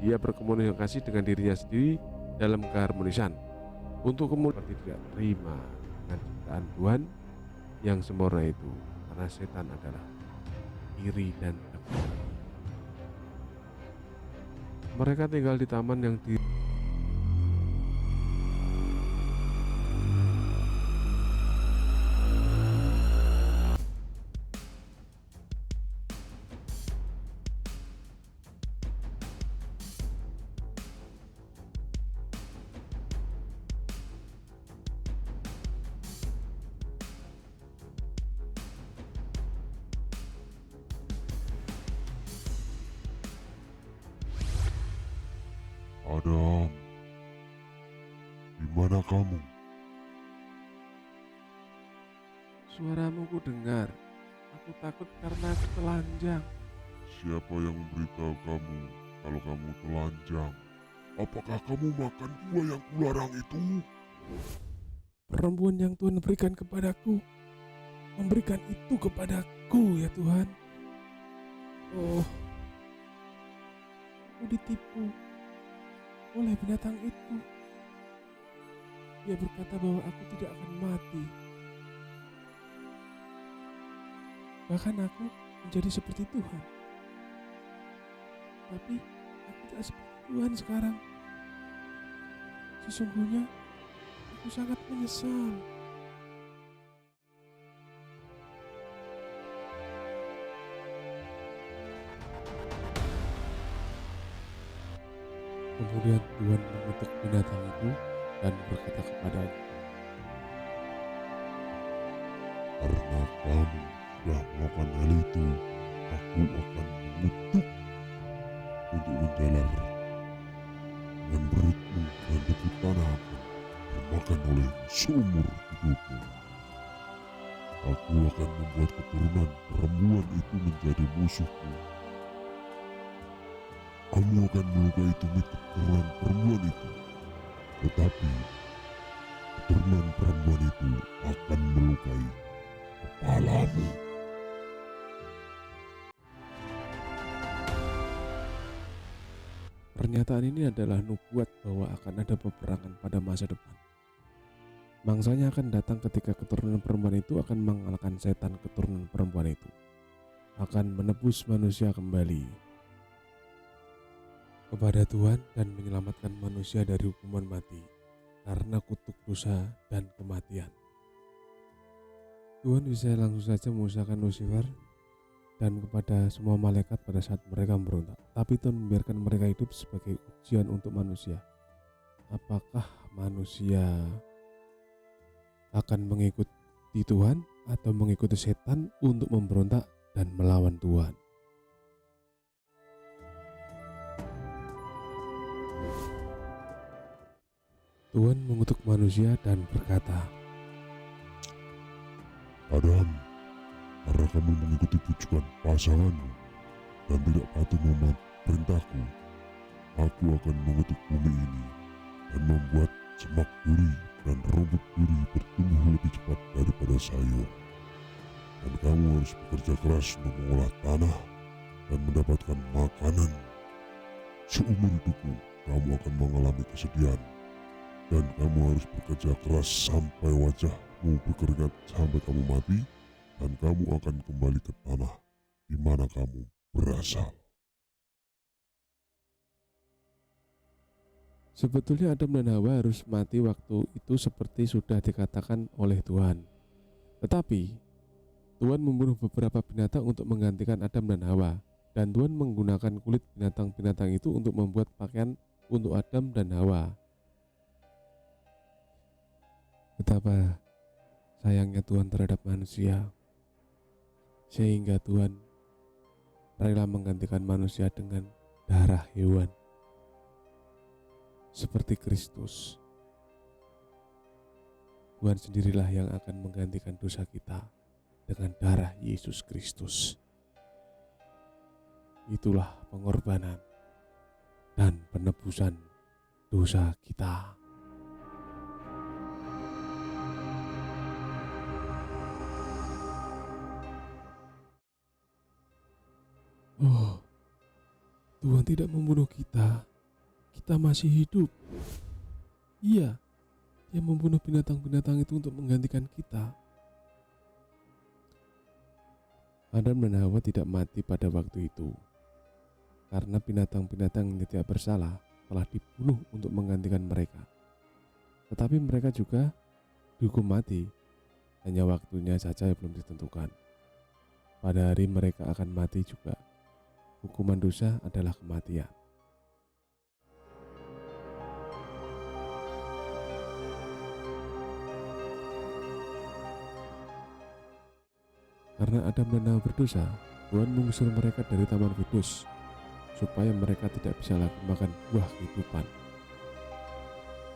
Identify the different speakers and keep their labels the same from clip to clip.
Speaker 1: Dia berkomunikasi dengan dirinya sendiri dalam keharmonisan untuk kemudian seperti tidak terima dengan ciptaan Tuhan yang sempurna itu, karena setan adalah iri dan dengki. Mereka tinggal di taman yang
Speaker 2: Adam, di mana kamu?
Speaker 1: Suaramu ku dengar. Aku takut karena aku telanjang.
Speaker 2: Siapa yang memberitahu kamu kalau kamu telanjang? Apakah kamu makan buah yang kularang itu?
Speaker 1: Perempuan yang Tuhan berikan kepadaku memberikan itu kepadaku, ya Tuhan. Oh, aku ditipu oleh binatang itu. Dia berkata bahwa aku tidak akan mati. Bahkan aku menjadi seperti Tuhan. Tapi aku tidak seperti Tuhan sekarang. Sesungguhnya aku sangat menyesal. Kemudian Tuhan mengutuk binatang itu dan berkata kepadanya,
Speaker 2: Karena kamu sudah melakukan hal itu, aku akan mengutuk untuk menjalar, dan perutmu dan debu tanah akan termakan oleh seumur hidupmu. Aku akan membuat keturunan perempuan itu menjadi musuhku. Kamu akan melukai tumit keturunan perempuan itu, tetapi keturunan perempuan itu akan melukai kepalamu.
Speaker 1: pernyataan ini adalah nubuat bahwa akan ada peperangan pada masa depan. Mangsanya akan datang ketika keturunan perempuan itu akan mengalahkan setan keturunan perempuan itu, akan menebus manusia kembali kepada Tuhan dan menyelamatkan manusia dari hukuman mati karena kutuk dosa dan kematian. Tuhan bisa langsung saja memusnahkan Lucifer dan kepada semua malaikat pada saat mereka memberontak, tapi Tuhan membiarkan mereka hidup sebagai ujian untuk manusia. Apakah manusia akan mengikuti Tuhan atau mengikuti setan untuk memberontak dan melawan Tuhan? Tuhan mengutuk manusia dan berkata,
Speaker 2: Adam, karena kamu mengikuti pujukan pasanganmu dan tidak patuh mematuhi perintahku, aku akan mengutuk bumi ini dan membuat semak duri dan rumput duri bertumbuh lebih cepat daripada sayur. Dan kamu harus bekerja keras untuk mengolah tanah dan mendapatkan makanan. Seumur hidupmu, kamu akan mengalami kesedihan, dan kamu harus bekerja keras sampai wajahmu berkeringat sampai kamu mati, dan kamu akan kembali ke tanah di mana kamu berasal.
Speaker 1: sebetulnya Adam dan Hawa harus mati waktu itu seperti sudah dikatakan oleh Tuhan. Tetapi Tuhan membunuh beberapa binatang untuk menggantikan Adam dan Hawa, dan Tuhan menggunakan kulit binatang-binatang itu untuk membuat pakaian untuk Adam dan Hawa. Betapa sayangnya Tuhan terhadap manusia, sehingga Tuhan rela menggantikan manusia dengan darah hewan seperti Kristus. Tuhan sendirilah yang akan menggantikan dosa kita dengan darah Yesus Kristus. Itulah pengorbanan dan penebusan dosa kita. Oh, Tuhan tidak membunuh kita kita masih hidup. Iya, dia membunuh binatang-binatang itu untuk menggantikan kita. Adam dan Hawa tidak mati pada waktu itu, karena binatang-binatang yang tidak bersalah telah dibunuh untuk menggantikan mereka. Tetapi mereka juga dihukum mati, hanya waktunya saja yang belum ditentukan. Pada hari mereka akan mati juga. Hukuman dosa adalah kematian. Karena Adam dan Hawa berdosa, Tuhan mengusir mereka dari Taman Firdaus supaya mereka tidak bisa lagi makan buah kehidupan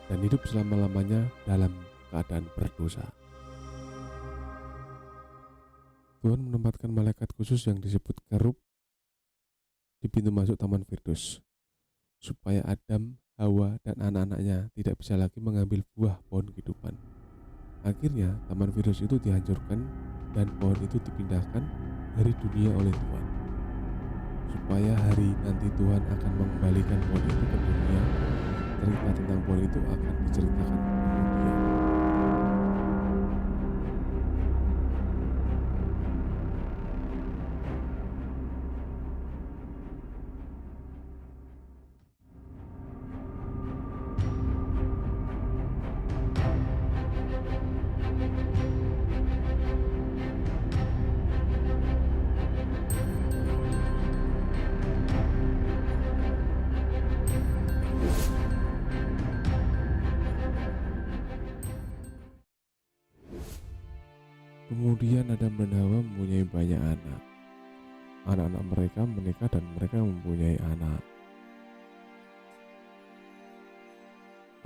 Speaker 1: dan hidup selama-lamanya dalam keadaan berdosa. Tuhan menempatkan malaikat khusus yang disebut kerub di pintu masuk Taman Firdaus supaya Adam, Hawa, dan anak-anaknya tidak bisa lagi mengambil buah pohon kehidupan. Akhirnya Taman Firdaus itu dihancurkan dan pohon itu dipindahkan dari dunia oleh Tuhan, supaya hari nanti Tuhan akan mengembalikan pohon itu ke dunia. Cerita tentang pohon itu akan diceritakan kemudian. Kemudian Adam dan Hawa mempunyai banyak anak. Anak-anak mereka menikah dan mereka mempunyai anak.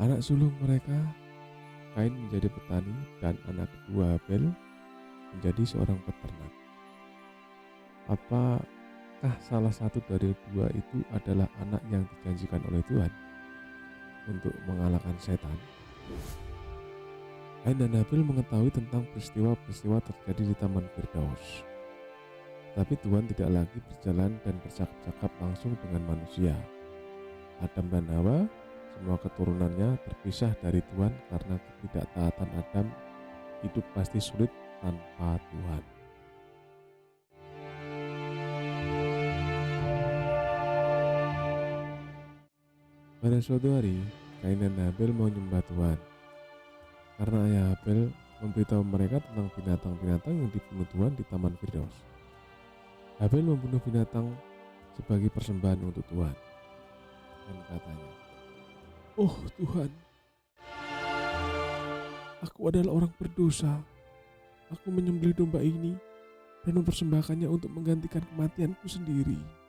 Speaker 1: Anak sulung mereka, Kain menjadi petani dan anak kedua Habel menjadi seorang peternak. Apakah salah satu dari dua itu adalah anak yang dijanjikan oleh Tuhan untuk mengalahkan setan? Kain dan Habel mengetahui tentang peristiwa-peristiwa terjadi di Taman Firdaus. Tapi Tuhan tidak lagi berjalan dan bercakap-cakap langsung dengan manusia. Adam dan Hawa, semua keturunannya terpisah dari Tuhan karena ketidaktaatan Adam. Hidup pasti sulit tanpa Tuhan. Pada suatu hari, Kain dan Habel mau menyembah Tuhan. Karena ayah Habel memberitahu mereka tentang binatang-binatang yang dibunuh Tuhan di Taman Firdaus. Habel membunuh binatang sebagai persembahan untuk Tuhan. Dan katanya, "Oh Tuhan, aku adalah orang berdosa. Aku menyembelih domba ini dan mempersembahkannya untuk menggantikan kematianku sendiri."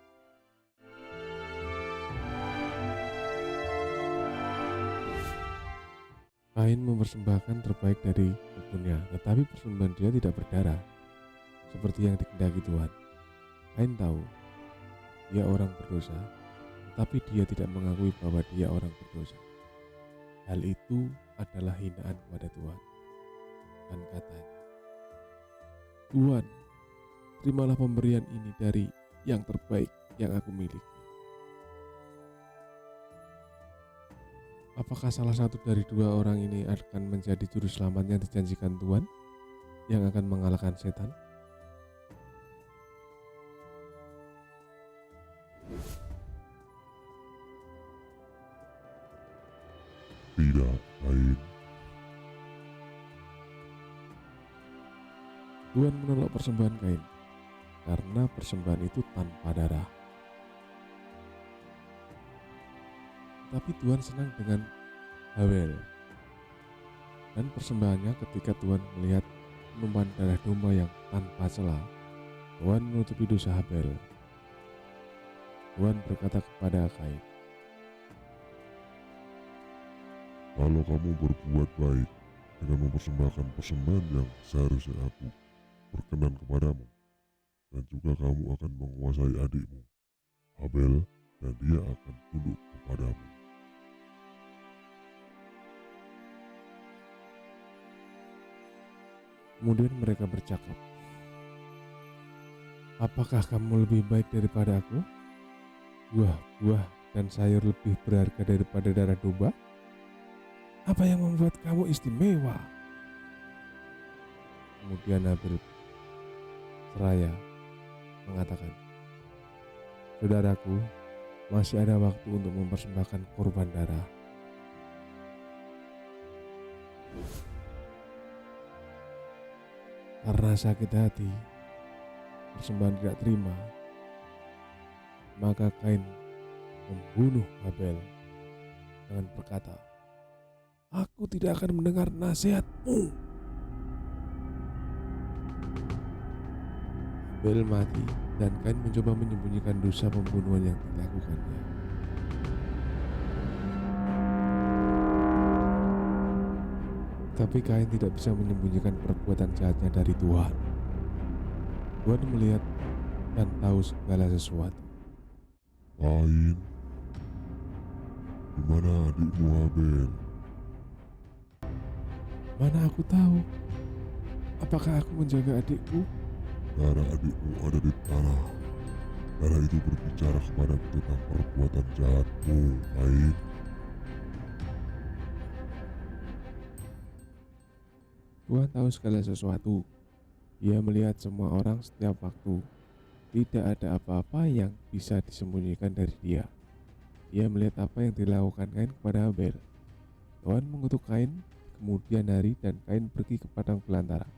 Speaker 1: Kain mempersembahkan terbaik dari kebunnya, tetapi persembahan dia tidak berdarah, seperti yang dikehendaki Tuhan. Kain tahu dia orang berdosa, tetapi dia tidak mengakui bahwa dia orang berdosa. Hal itu adalah hinaan kepada Tuhan. Dan katanya, "Tuhan, terimalah pemberian ini dari yang terbaik yang aku miliki." Apakah salah satu dari dua orang ini akan menjadi juru selamat yang dijanjikan Tuhan yang akan mengalahkan setan?
Speaker 2: Tidak, Kain.
Speaker 1: Tuhan menolak persembahan Kain karena persembahan itu tanpa darah. Tapi Tuhan senang dengan Habel dan persembahannya. Ketika Tuhan melihat penumpahan darah domba yang tanpa celah, Tuhan menutupi dosa Habel. Tuhan berkata kepada Kain,
Speaker 2: Kalau kamu berbuat baik dengan mempersembahkan persembahan yang seharusnya aku berkenan kepadamu, dan juga kamu akan menguasai adikmu, Habel, dan dia akan tunduk kepadamu.
Speaker 1: Kemudian mereka bercakap, "Apakah kamu lebih baik daripada aku? Buah-buah dan sayur lebih berharga daripada darah domba? Apa yang membuat kamu istimewa? Kemudian Habil seraya mengatakan, saudaraku, masih ada waktu untuk mempersembahkan korban darah. Karena sakit hati, persembahan tidak terima, maka Kain membunuh Habel dengan berkata, aku tidak akan mendengar nasihatmu. Habel mati dan Kain mencoba menyembunyikan dosa pembunuhan yang dilakukannya. Tapi Kain tidak bisa menyembunyikan perbuatan jahatnya dari Tuhan. Tuhan melihat dan tahu segala sesuatu.
Speaker 2: Kain, di mana adikmu Habel?
Speaker 1: Mana aku tahu? Apakah aku menjaga adikku?
Speaker 2: Darah adikmu ada di tanah. Darah itu berbicara kepadaku tentang perbuatan jahatmu, Kain.
Speaker 1: Tuhan tahu segala sesuatu. Dia melihat semua orang setiap waktu. Tidak ada apa-apa yang bisa disembunyikan dari dia. Dia melihat apa yang dilakukan Kain kepada Habel. Tuhan mengutuk Kain kemudian hari dan Kain pergi ke padang belantara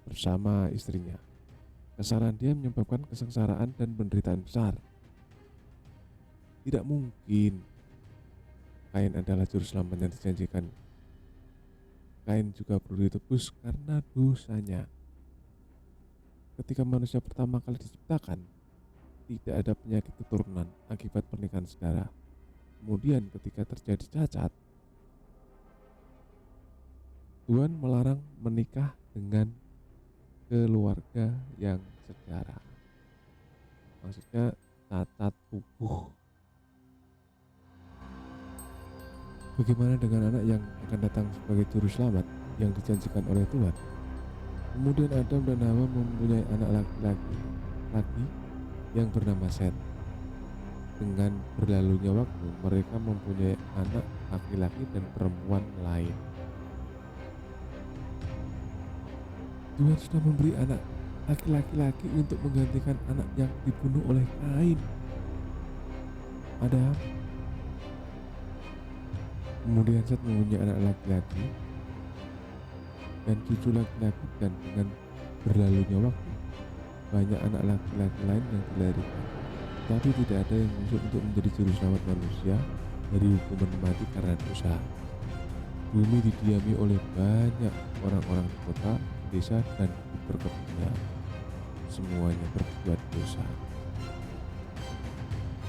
Speaker 1: bersama istrinya. Kesalahan dia menyebabkan kesengsaraan dan penderitaan besar. Tidak mungkin Kain adalah juru selamat yang dijanjikan. Kain juga perlu ditebus karena dosanya. Ketika manusia pertama kali diciptakan, tidak ada penyakit keturunan akibat pernikahan saudara. Kemudian ketika terjadi cacat, Tuhan melarang menikah dengan keluarga yang sedara. Maksudnya cacat tubuh. Bagaimana dengan anak yang akan datang sebagai juru selamat yang dijanjikan oleh Tuhan? Kemudian Adam dan Hawa mempunyai anak laki-laki yang bernama Set. Dengan berlalunya waktu, mereka mempunyai anak laki-laki dan perempuan lain. Tuhan sudah memberi anak laki-laki untuk menggantikan anak yang dibunuh oleh Kain. Adam. Kemudian Set mempunyai anak laki-laki dan cucu laki-laki, dan dengan berlalunya waktu banyak anak laki-laki lain yang dilahirkan. Tapi tidak ada yang muncul untuk menjadi juru selamat manusia dari hukuman mati karena dosa. Bumi didiami oleh banyak orang-orang di kota, desa, dan di perkebunan. Semuanya berbuat dosa.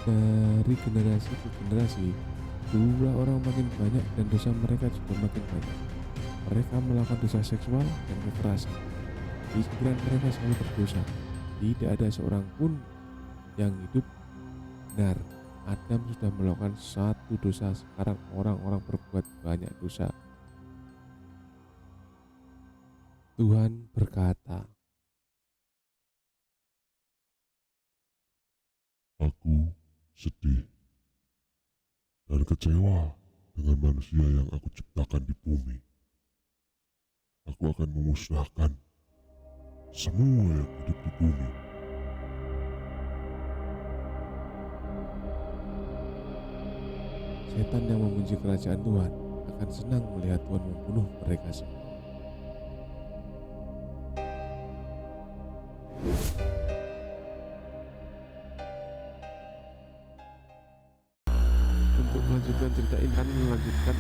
Speaker 1: Dari generasi ke generasi, jumlah orang makin banyak dan dosa mereka juga makin banyak. Mereka melakukan dosa seksual dan kekerasan. Pikiran mereka selalu berdosa. Tidak ada seorang pun yang hidup benar. Adam sudah melakukan satu dosa, sekarang orang-orang berbuat banyak dosa. Tuhan berkata,
Speaker 2: Aku sedih dan kecewa dengan manusia yang aku ciptakan di bumi. Aku akan memusnahkan semua yang hidup di bumi.
Speaker 1: setan yang membenci kerajaan Tuhan akan senang melihat Tuhan membunuh mereka semua. Untuk melanjutkan cerita ini, kami melanjutkan